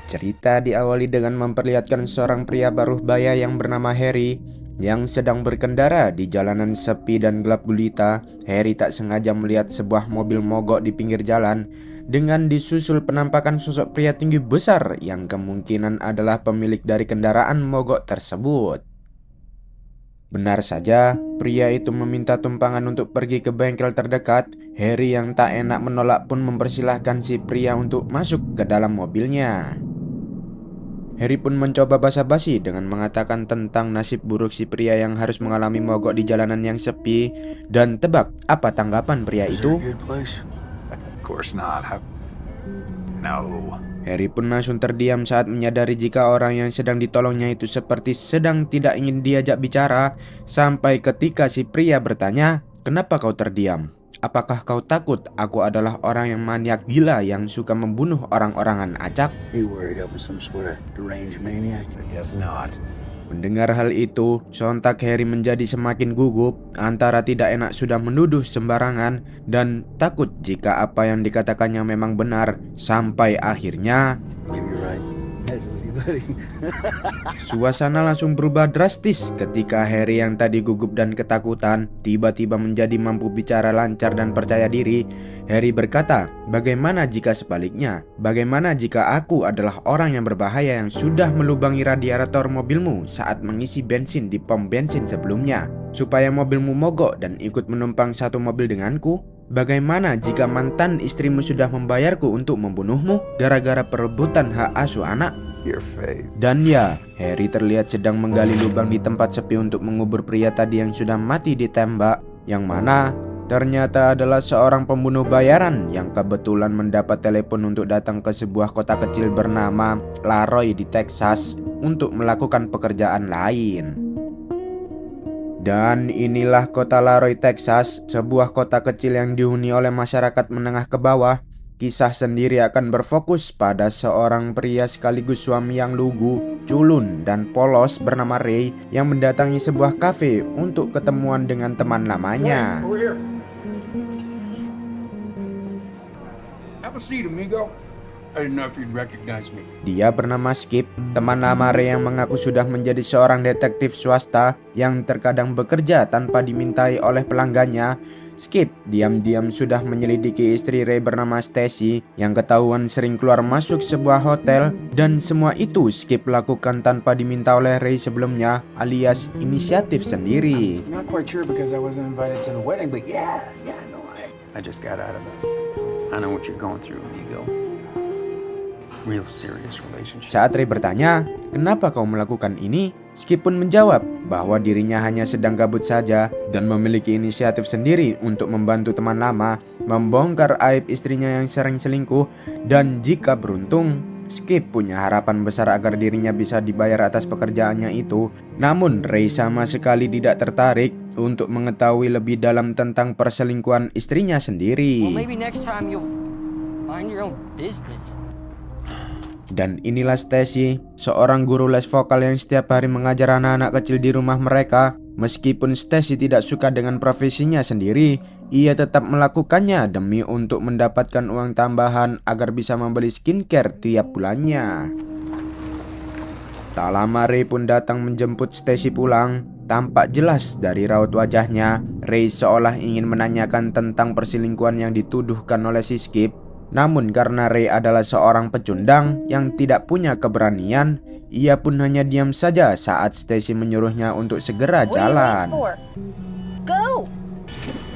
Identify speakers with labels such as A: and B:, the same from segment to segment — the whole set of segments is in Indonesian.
A: Cerita diawali dengan memperlihatkan seorang pria paruh baya yang bernama Harry yang sedang berkendara di jalanan sepi dan gelap gulita. Harry tak sengaja melihat sebuah mobil mogok di pinggir jalan dengan disusul penampakan sosok pria tinggi besar yang kemungkinan adalah pemilik dari kendaraan mogok tersebut. Benar saja, pria itu meminta tumpangan untuk pergi ke bengkel terdekat. Harry yang tak enak menolak pun mempersilahkan si pria untuk masuk ke dalam mobilnya. Harry pun mencoba basa-basi dengan mengatakan tentang nasib buruk si pria yang harus mengalami mogok di jalanan yang sepi. Dan tebak apa tanggapan pria itu?
B: Of course not. No.
A: Harry pun langsung terdiam saat menyadari jika orang yang sedang ditolongnya itu seperti sedang tidak ingin diajak bicara. Sampai ketika si pria bertanya, "Kenapa kau terdiam? Apakah kau takut aku adalah orang yang maniak gila yang suka membunuh orang-orangan acak?"
B: Guess not.
A: Mendengar hal itu, sontak Harry menjadi semakin gugup, antara tidak enak sudah menuduh sembarangan dan takut jika apa yang dikatakannya memang benar. Sampai akhirnya suasana langsung berubah drastis ketika Harry yang tadi gugup dan ketakutan tiba-tiba menjadi mampu bicara lancar dan percaya diri. Harry berkata, "Bagaimana jika sebaliknya? Bagaimana jika aku adalah orang yang berbahaya yang sudah melubangi radiator mobilmu saat mengisi bensin di pom bensin sebelumnya, supaya mobilmu mogok dan ikut menumpang satu mobil denganku? Bagaimana jika mantan istrimu sudah membayarku untuk membunuhmu gara-gara perebutan hak asuh anak?"
B: Your face.
A: Dan ya, Harry terlihat sedang menggali lubang di tempat sepi untuk mengubur pria tadi yang sudah mati ditembak, yang mana ternyata adalah seorang pembunuh bayaran yang kebetulan mendapat telepon untuk datang ke sebuah kota kecil bernama Laroy di Texas untuk melakukan pekerjaan lain. Dan inilah kota Laroy, Texas, sebuah kota kecil yang dihuni oleh masyarakat menengah ke bawah. Kisah sendiri akan berfokus pada seorang pria sekaligus suami yang lugu, culun, dan polos bernama Ray yang mendatangi sebuah kafe untuk ketemuan dengan teman lamanya.
C: Have a seat, amigo. I didn't know if you'd recognize me.
A: Dia bernama Skip, teman lama Ray yang mengaku sudah menjadi seorang detektif swasta yang terkadang bekerja tanpa dimintai oleh pelanggannya. Skip diam-diam sudah menyelidiki istri Ray bernama Stacy yang ketahuan sering keluar masuk sebuah hotel, dan semua itu Skip lakukan tanpa diminta oleh Ray sebelumnya, alias inisiatif sendiri.
C: Not quite sure because I wasn't invited to the wedding, but yeah, no, I just got out of it. I know what you're going through, amigo. Real serious relationship.
A: Saat Ray bertanya, "Kenapa kau melakukan ini?" Skip pun menjawab bahwa dirinya hanya sedang gabut saja dan memiliki inisiatif sendiri untuk membantu teman lama membongkar aib istrinya yang sering selingkuh. Dan jika beruntung, Skip punya harapan besar agar dirinya bisa dibayar atas pekerjaannya itu. Namun Ray sama sekali tidak tertarik untuk mengetahui lebih dalam tentang perselingkuhan istrinya sendiri.
D: Well, maybe next time you'll mind your own business.
A: Dan inilah Stacy, seorang guru les vokal yang setiap hari mengajar anak-anak kecil di rumah mereka. Meskipun Stacy tidak suka dengan profesinya sendiri, ia tetap melakukannya demi untuk mendapatkan uang tambahan agar bisa membeli skincare tiap bulannya. Tak lama Ray pun datang menjemput Stacy pulang. Tampak jelas dari raut wajahnya, Ray seolah ingin menanyakan tentang perselingkuhan yang dituduhkan oleh si Skip. Namun karena Ray adalah seorang pecundang yang tidak punya keberanian, ia pun hanya diam saja saat Stacy menyuruhnya untuk segera jalan.
E: Go!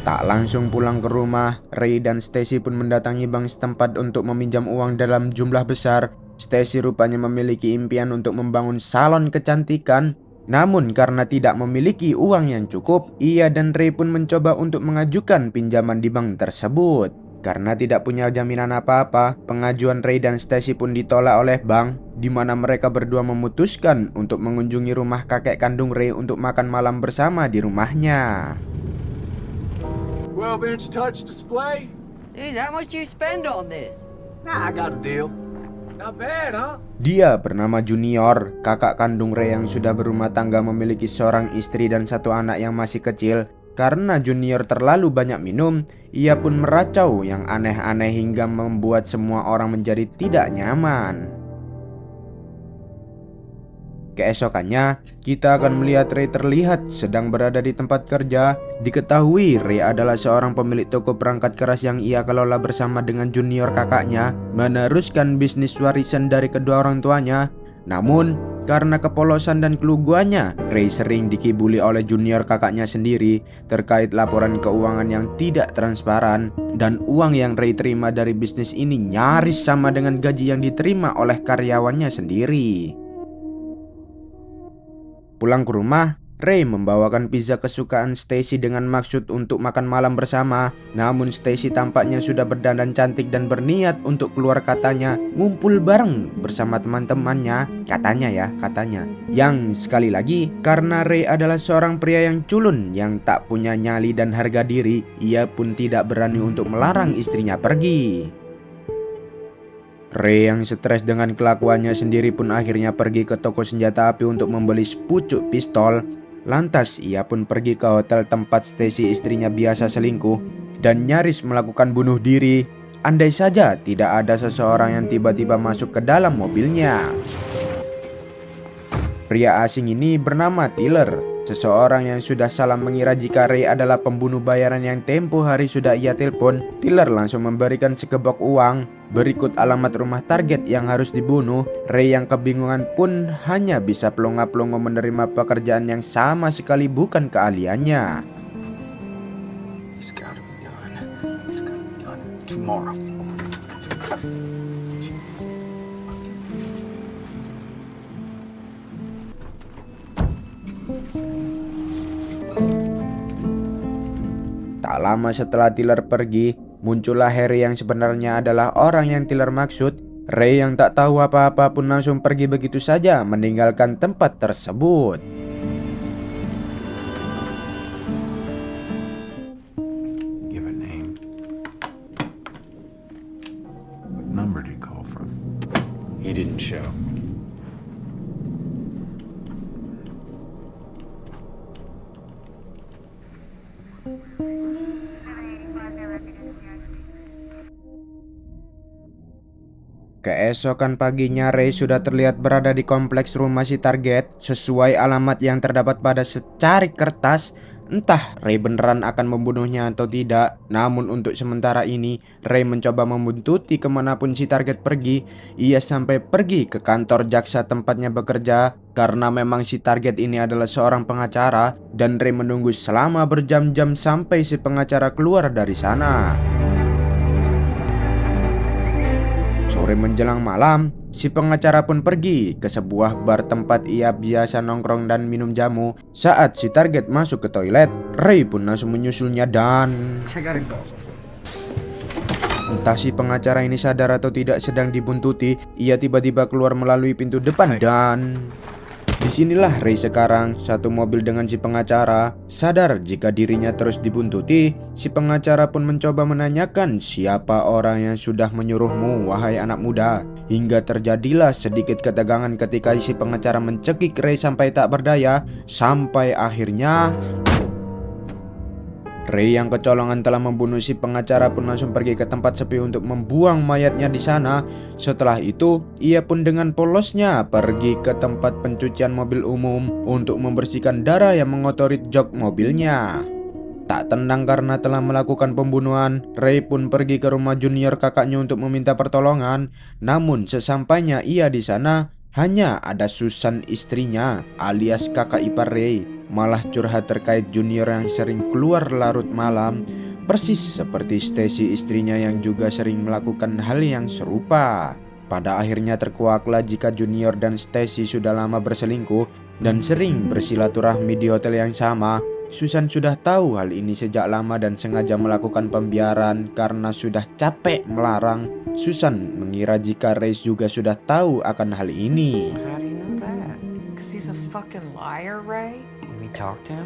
A: Tak langsung pulang ke rumah, Ray dan Stacy pun mendatangi bank setempat untuk meminjam uang dalam jumlah besar. Stacy rupanya memiliki impian untuk membangun salon kecantikan. Namun karena tidak memiliki uang yang cukup, ia dan Ray pun mencoba untuk mengajukan pinjaman di bank tersebut. Karena tidak punya jaminan apa-apa, pengajuan Ray dan Stacy pun ditolak oleh bank, di mana mereka berdua memutuskan untuk mengunjungi rumah kakek kandung Ray untuk makan malam bersama di rumahnya.
C: 12-inch touch display?
D: Dude, how much you spend on this?
C: Nah, I got a deal. Not bad, huh?
A: Dia bernama Junior, kakak kandung Ray yang sudah berumah tangga memiliki seorang istri dan satu anak yang masih kecil. Karena Junior terlalu banyak minum, ia pun meracau yang aneh-aneh hingga membuat semua orang menjadi tidak nyaman. Keesokannya, kita akan melihat Ray terlihat sedang berada di tempat kerja. Diketahui Ray adalah seorang pemilik toko perangkat keras yang ia kelola bersama dengan junior kakaknya, meneruskan bisnis warisan dari kedua orang tuanya. Namun, karena kepolosan dan keluguannya, Ray sering dikibuli oleh junior kakaknya sendiri terkait laporan keuangan yang tidak transparan. Dan uang yang Ray terima dari bisnis ini nyaris sama dengan gaji yang diterima oleh karyawannya sendiri. Pulang ke rumah, Ray membawakan pizza kesukaan Stacy dengan maksud untuk makan malam bersama. Namun Stacy tampaknya sudah berdandan cantik dan berniat untuk keluar katanya ngumpul bareng bersama teman-temannya. Katanya. Yang sekali lagi, karena Ray adalah seorang pria yang culun yang tak punya nyali dan harga diri, ia pun tidak berani untuk melarang istrinya pergi. Ray yang stres dengan kelakuannya sendiri pun akhirnya pergi ke toko senjata api untuk membeli sepucuk pistol. Lantas ia pun pergi ke hotel tempat Stacy istrinya biasa selingkuh dan nyaris melakukan bunuh diri. Andai saja tidak ada seseorang yang tiba-tiba masuk ke dalam mobilnya. Pria asing ini bernama Tiller, seseorang yang sudah salah mengira jika Ray adalah pembunuh bayaran yang tempo hari sudah ia telepon. Tiller langsung memberikan segebok uang. Berikut alamat rumah target yang harus dibunuh. Ray yang kebingungan pun hanya bisa pelongo-pelongo menerima pekerjaan yang sama sekali bukan keahliannya.
C: It's gotta be done. It's gotta be done tomorrow.
A: Tak lama setelah Tiller pergi, muncullah Harry yang sebenarnya adalah orang yang Tiller maksud. Ray yang tak tahu apa-apa pun langsung pergi begitu saja meninggalkan tempat tersebut.
B: Give a name. What number did he call from?
F: He didn't show.
A: Keesokan paginya Ray sudah terlihat berada di kompleks rumah si target sesuai alamat yang terdapat pada secarik kertas. Entah Ray beneran akan membunuhnya atau tidak. Namun untuk sementara ini Ray mencoba membuntuti kemanapun si target pergi. Ia sampai pergi ke kantor jaksa tempatnya bekerja, karena memang si target ini adalah seorang pengacara. Dan Ray menunggu selama berjam-jam sampai si pengacara keluar dari sana. Sore menjelang malam, si pengacara pun pergi ke sebuah bar tempat ia biasa nongkrong dan minum jamu. Saat si target masuk ke toilet, Ray pun langsung menyusulnya dan... Entah si pengacara ini sadar atau tidak sedang dibuntuti, ia tiba-tiba keluar melalui pintu depan dan... Disinilah Ray sekarang, satu mobil dengan si pengacara. Sadar jika dirinya terus dibuntuti, si pengacara pun mencoba menanyakan siapa orang yang sudah menyuruhmu, wahai anak muda. Hingga terjadilah sedikit ketegangan ketika si pengacara mencekik Ray sampai tak berdaya. Sampai akhirnya... Ray yang kecolongan telah membunuh si pengacara pun langsung pergi ke tempat sepi untuk membuang mayatnya di sana. Setelah itu, ia pun dengan polosnya pergi ke tempat pencucian mobil umum untuk membersihkan darah yang mengotori jok mobilnya. Tak tenang karena telah melakukan pembunuhan, Ray pun pergi ke rumah junior kakaknya untuk meminta pertolongan. Namun sesampainya ia di sana, hanya ada Susan istrinya alias kakak ipar Ray malah curhat terkait junior yang sering keluar larut malam, persis seperti Stacy istrinya yang juga sering melakukan hal yang serupa. Pada akhirnya terkuaklah jika junior dan Stacy sudah lama berselingkuh dan sering bersilaturahmi di hotel yang sama. Susan sudah tahu hal ini sejak lama dan sengaja melakukan pembiaran karena sudah capek melarang. Susan mengira jika Ray juga sudah tahu akan hal ini.
G: How do you know that?
H: Because he's a fucking liar, Ray.
G: When we talk to him,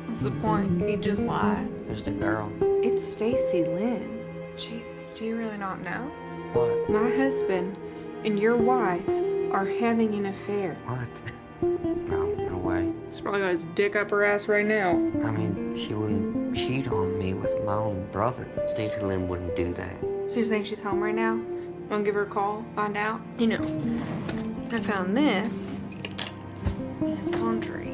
H: What's the point? He just lied.
G: who's the girl?
H: It's Stacy Lynn. Jesus, do you really not know?
G: What?
H: My husband and your wife are having an affair.
G: What? No way.
H: He's probably got his dick up her ass right now.
G: I mean, she wouldn't cheat on me with my own brother. Stacy Lynn wouldn't do that.
H: So you're saying she's home right now? Wanna give her a call, find out? You know, I found this his laundry.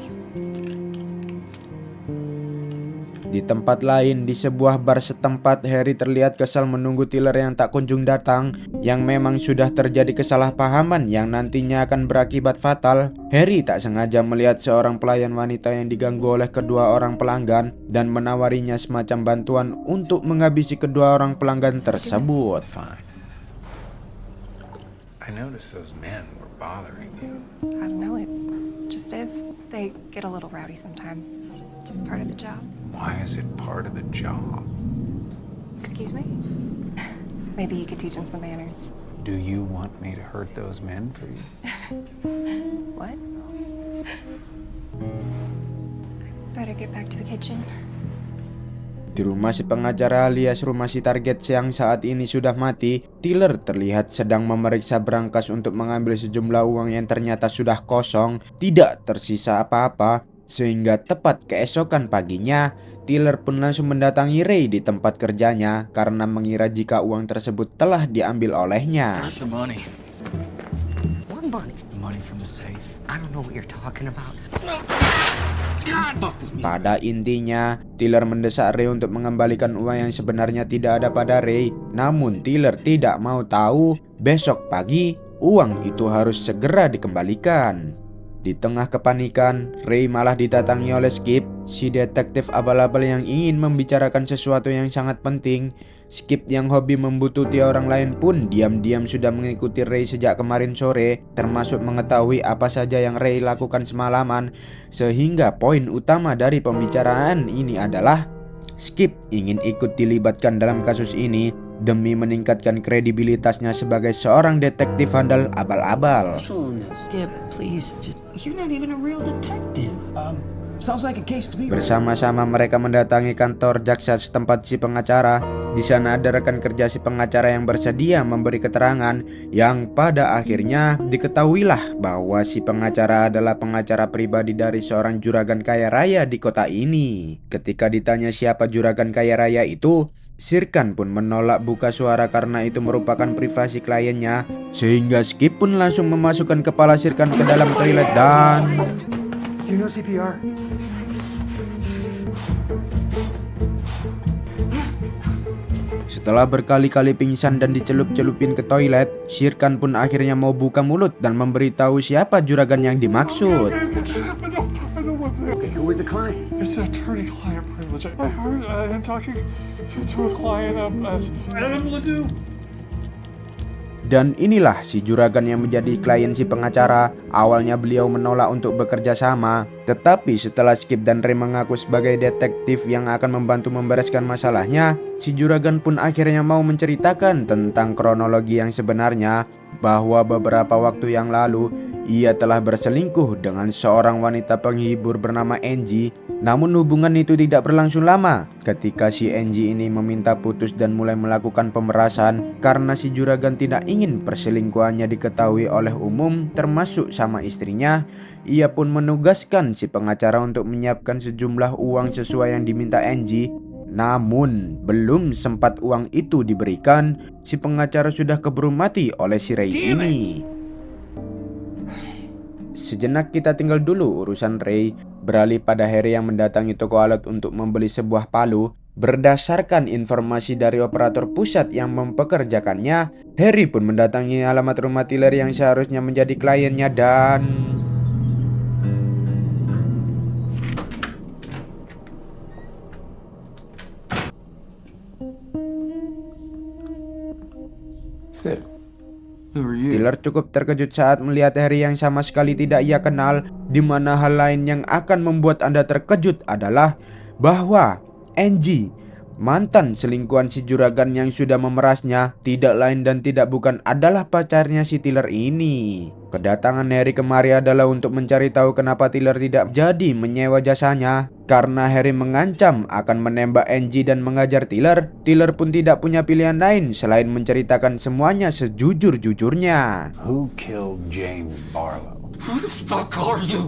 A: Di tempat lain, di sebuah bar setempat, Harry terlihat kesal menunggu Tyler yang tak kunjung datang, yang memang sudah terjadi kesalahpahaman yang nantinya akan berakibat fatal. Harry tak sengaja melihat seorang pelayan wanita yang diganggu oleh kedua orang pelanggan dan menawarinya semacam bantuan untuk menghabisi kedua orang pelanggan tersebut.
B: Fine. I noticed those men were bothering you.
I: I don't know, it just is. They get a little rowdy sometimes. It's just part of the job.
B: Why is it part of the job?
I: Excuse me? Maybe you could teach them some manners.
B: Do you want me to hurt those men for you?
I: What? Better get back to the kitchen.
A: Di rumah si pengacara alias rumah si target yang saat ini sudah mati, Tyler terlihat sedang memeriksa berangkas untuk mengambil sejumlah uang yang ternyata sudah kosong, tidak tersisa apa-apa. Sehingga tepat keesokan paginya, Tyler pun langsung mendatangi Ray di tempat kerjanya karena mengira jika uang tersebut telah diambil olehnya.
C: The money.
G: What money?
C: The money from the safe.
G: I don't know what you're talking about.
A: Pada intinya, Tyler mendesak Ray untuk mengembalikan uang yang sebenarnya tidak ada pada Ray. Namun Tyler tidak mau tahu, besok pagi uang itu harus segera dikembalikan. Di tengah kepanikan, Ray malah didatangi oleh Skip, si detektif abal-abal yang ingin membicarakan sesuatu yang sangat penting. Skip yang hobi membutuhkan orang lain pun diam-diam sudah mengikuti Ray sejak kemarin sore, termasuk mengetahui apa saja yang Ray lakukan semalaman. Sehingga poin utama dari pembicaraan ini adalah Skip ingin ikut dilibatkan dalam kasus ini demi meningkatkan kredibilitasnya sebagai seorang detektif handal abal-abal.
G: Skip, please, you're not even a real detective.
C: Sounds like a case to me.
A: Bersama-sama mereka mendatangi kantor jaksa setempat si pengacara. Di sana ada rekan kerja si pengacara yang bersedia memberi keterangan, yang pada akhirnya diketahuilah bahwa si pengacara adalah pengacara pribadi dari seorang juragan kaya raya di kota ini. Ketika ditanya siapa juragan kaya raya itu, Sirkan pun menolak buka suara karena itu merupakan privasi kliennya, sehingga Skip pun langsung memasukkan kepala Sirkan ke dalam toilet dan...
C: Do you know CPR?
A: Setelah berkali-kali pingsan dan dicelup-celupin ke toilet, Sirkan pun akhirnya mau buka mulut dan memberitahu siapa juragan yang dimaksud.
C: Okay, who was the client?
J: It's an attorney-client privilege. I heard him talking to a client Adam Ledoux.
A: Dan inilah si juragan yang menjadi klien si pengacara. Awalnya beliau menolak untuk bekerja sama, tetapi setelah Skip dan Ray mengaku sebagai detektif yang akan membantu membereskan masalahnya, si juragan pun akhirnya mau menceritakan tentang kronologi yang sebenarnya, bahwa beberapa waktu yang lalu ia telah berselingkuh dengan seorang wanita penghibur bernama Angie. Namun hubungan itu tidak berlangsung lama ketika si Angie ini meminta putus dan mulai melakukan pemerasan karena si juragan tidak ingin perselingkuhannya diketahui oleh umum termasuk sama istrinya. Ia pun menugaskan si pengacara untuk menyiapkan sejumlah uang sesuai yang diminta Angie. Namun belum sempat uang itu diberikan, si pengacara sudah keburu mati oleh si Ray ini. Sejenak kita tinggal dulu urusan Ray, beralih pada Harry yang mendatangi toko alat untuk membeli sebuah palu. Berdasarkan informasi dari operator pusat yang mempekerjakannya, Harry pun mendatangi alamat rumah Tyler yang seharusnya menjadi kliennya dan...
B: Sit.
C: Who are you?
A: Tyler cukup terkejut saat melihat Harry yang sama sekali tidak ia kenal. Di mana hal lain yang akan membuat Anda terkejut adalah bahwa Angie, mantan selingkuhan si juragan yang sudah memerasnya, tidak lain dan tidak bukan adalah pacarnya si Tyler ini. Kedatangan Harry kemari adalah untuk mencari tahu kenapa Tyler tidak jadi menyewa jasanya. Karena Harry mengancam akan menembak Angie dan mengajar Tyler, Tyler pun tidak punya pilihan lain selain menceritakan semuanya sejujur-jujurnya.
B: Who killed James Barlow?
J: Who the fuck are you?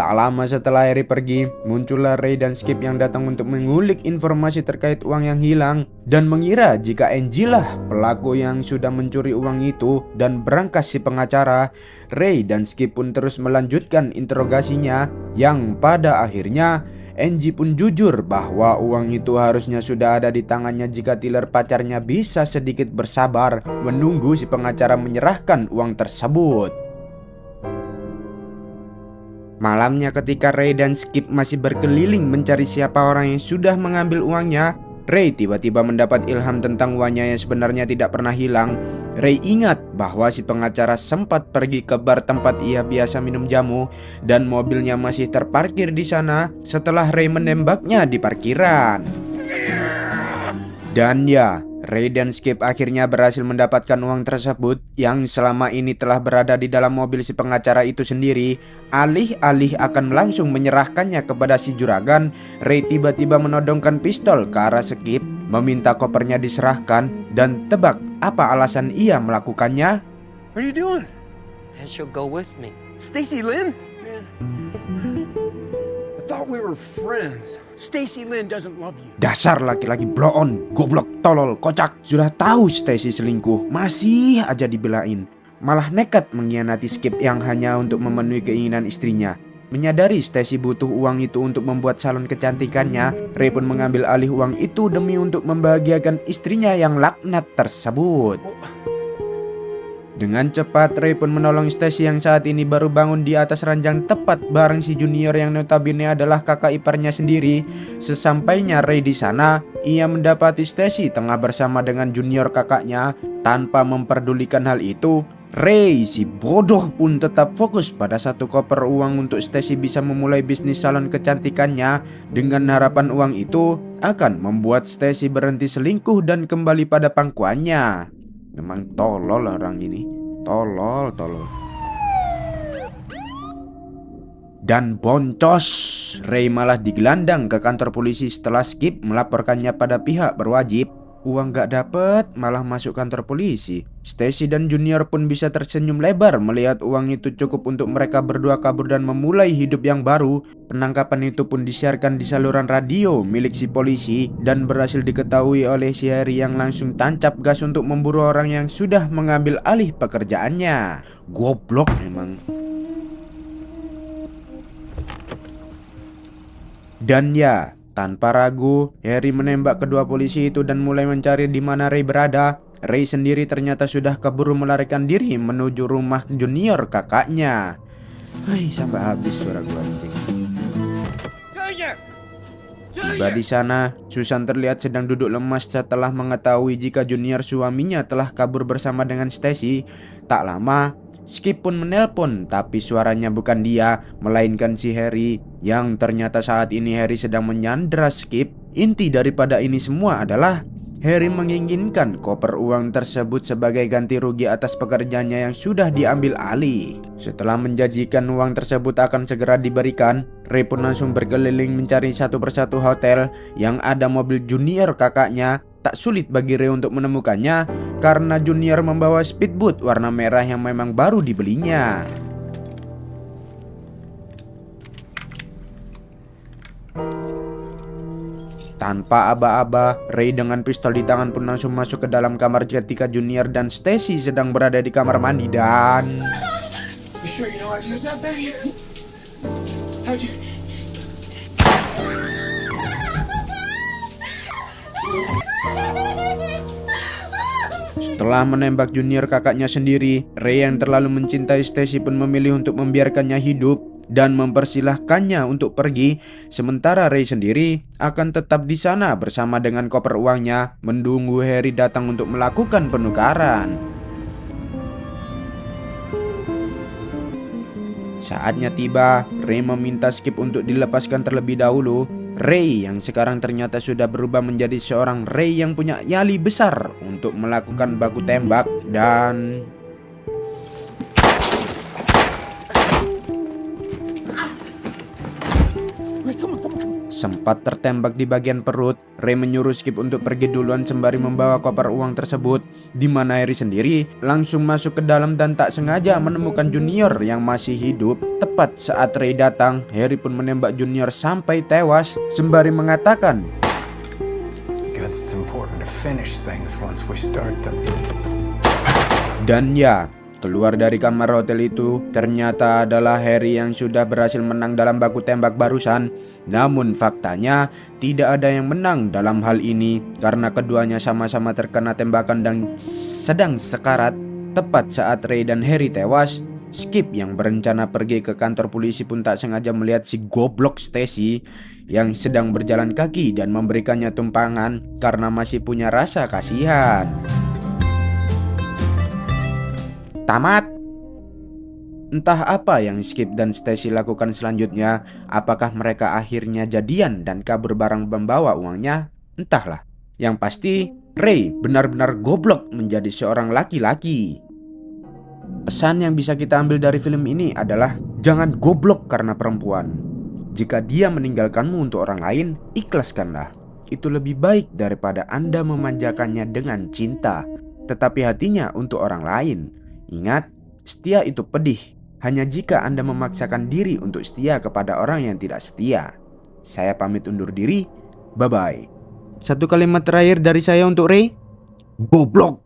A: Tak lama setelah Harry pergi, muncullah Ray dan Skip yang datang untuk mengulik informasi terkait uang yang hilang dan mengira jika Angie lah pelaku yang sudah mencuri uang itu dan berangkas si pengacara. Ray dan Skip pun terus melanjutkan interogasinya yang pada akhirnya Angie pun jujur bahwa uang itu harusnya sudah ada di tangannya jika Tyler pacarnya bisa sedikit bersabar menunggu si pengacara menyerahkan uang tersebut. Malamnya ketika Ray dan Skip masih berkeliling mencari siapa orang yang sudah mengambil uangnya, Ray tiba-tiba mendapat ilham tentang uangnya yang sebenarnya tidak pernah hilang. Ray ingat bahwa si pengacara sempat pergi ke bar tempat ia biasa minum jamu dan mobilnya masih terparkir di sana setelah Ray menembaknya di parkiran. Dan ya, Ray dan Skip akhirnya berhasil mendapatkan uang tersebut yang selama ini telah berada di dalam mobil si pengacara itu sendiri. Alih-alih akan langsung menyerahkannya kepada si juragan, Ray tiba-tiba menodongkan pistol ke arah Skip, meminta kopernya diserahkan, dan tebak apa alasan ia melakukannya?
C: What are you doing?
G: And she'll go with me.
C: Stacy Lynn? Man, I thought we were friends. Stacy Lynn doesn't love you.
A: Dasar laki-laki blow on, goblok, tolol, kocak. Sudah tahu Stacy selingkuh, masih aja dibelain. Malah nekat mengkhianati Skip yang hanya untuk memenuhi keinginan istrinya. Menyadari Stacy butuh uang itu untuk membuat salon kecantikannya, Ray pun mengambil alih uang itu demi untuk membahagiakan istrinya yang laknat tersebut. Dengan cepat, Ray pun menolong Stacy yang saat ini baru bangun di atas ranjang tepat bareng si Junior yang notabene adalah kakak iparnya sendiri. Sesampainya Ray di sana, ia mendapati Stacy tengah bersama dengan Junior kakaknya. Tanpa memperdulikan hal itu, Ray si bodoh pun tetap fokus pada satu koper uang untuk Stacy bisa memulai bisnis salon kecantikannya dengan harapan uang itu akan membuat Stacy berhenti selingkuh dan kembali pada pangkuannya. Memang tolol orang ini, tolol. Dan boncos, Ray malah digelandang ke kantor polisi setelah Skip melaporkannya pada pihak berwajib. Uang gak dapet, malah masuk kantor polisi. Stacy dan Junior pun bisa tersenyum lebar melihat uang itu cukup untuk mereka berdua kabur dan memulai hidup yang baru. Penangkapan itu pun disiarkan di saluran radio milik si polisi dan berhasil diketahui oleh si Harry yang langsung tancap gas untuk memburu orang yang sudah mengambil alih pekerjaannya. Goblok memang. Dan ya, tanpa ragu, Harry menembak kedua polisi itu dan mulai mencari di mana Ray berada. Ray sendiri ternyata sudah keburu melarikan diri menuju rumah Junior kakaknya. Hai, sampai habis suara gua anjing. Tiba di sana, Susan terlihat sedang duduk lemas setelah mengetahui jika Junior suaminya telah kabur bersama dengan Stacy. Tak lama, Skip pun menelpon, tapi suaranya bukan dia, melainkan si Harry, yang ternyata saat ini Harry sedang menyandra Skip. Inti daripada ini semua adalah Harry menginginkan koper uang tersebut sebagai ganti rugi atas pekerjaannya yang sudah diambil alih. Setelah menjanjikan uang tersebut akan segera diberikan, Ray pun langsung berkeliling mencari satu persatu hotel yang ada mobil Junior kakaknya. Tak sulit bagi Ray untuk menemukannya karena Junior membawa speedboat warna merah yang memang baru dibelinya. Tanpa aba-aba, Ray dengan pistol di tangan pun langsung masuk ke dalam kamar ketika Junior dan Stacy sedang berada di kamar mandi dan...
J: You sure you know how to use that thing? How'd you...
A: Setelah menembak Junior kakaknya sendiri, Ray yang terlalu mencintai Stacy pun memilih untuk membiarkannya hidup dan mempersilahkannya untuk pergi. Sementara Ray sendiri akan tetap di sana bersama dengan koper uangnya, menunggu Harry datang untuk melakukan penukaran. Saatnya tiba, Ray meminta Skip untuk dilepaskan terlebih dahulu. Ray yang sekarang ternyata sudah berubah menjadi seorang Ray yang punya nyali besar untuk melakukan baku tembak dan... Sempat tertembak di bagian perut, Ray menyuruh Skip untuk pergi duluan sembari membawa koper uang tersebut, di mana Harry sendiri langsung masuk ke dalam dan tak sengaja menemukan Junior yang masih hidup. Tepat saat Ray datang, Harry pun menembak Junior sampai tewas sembari mengatakan,
B: Because it's important to finish things once we start them.
A: dan ya, keluar dari kamar hotel itu ternyata adalah Harry yang sudah berhasil menang dalam baku tembak barusan. Namun faktanya tidak ada yang menang dalam hal ini karena keduanya sama-sama terkena tembakan dan sedang sekarat. Tepat saat Ray dan Harry tewas, Skip yang berencana pergi ke kantor polisi pun tak sengaja melihat si goblok Stacy yang sedang berjalan kaki dan memberikannya tumpangan karena masih punya rasa kasihan. Tamat. Entah apa yang Skip dan Stacy lakukan selanjutnya. Apakah mereka akhirnya jadian dan kabur bareng membawa uangnya? Entahlah. Yang pasti Ray benar-benar goblok menjadi seorang laki-laki. Pesan yang bisa kita ambil dari film ini adalah jangan goblok karena perempuan. Jika dia meninggalkanmu untuk orang lain, ikhlaskanlah. Itu lebih baik daripada Anda memanjakannya dengan cinta, tetapi hatinya untuk orang lain. Ingat, setia itu pedih hanya jika Anda memaksakan diri untuk setia kepada orang yang tidak setia. Saya pamit undur diri. Bye-bye. Satu kalimat terakhir dari saya untuk Ray. Goblok.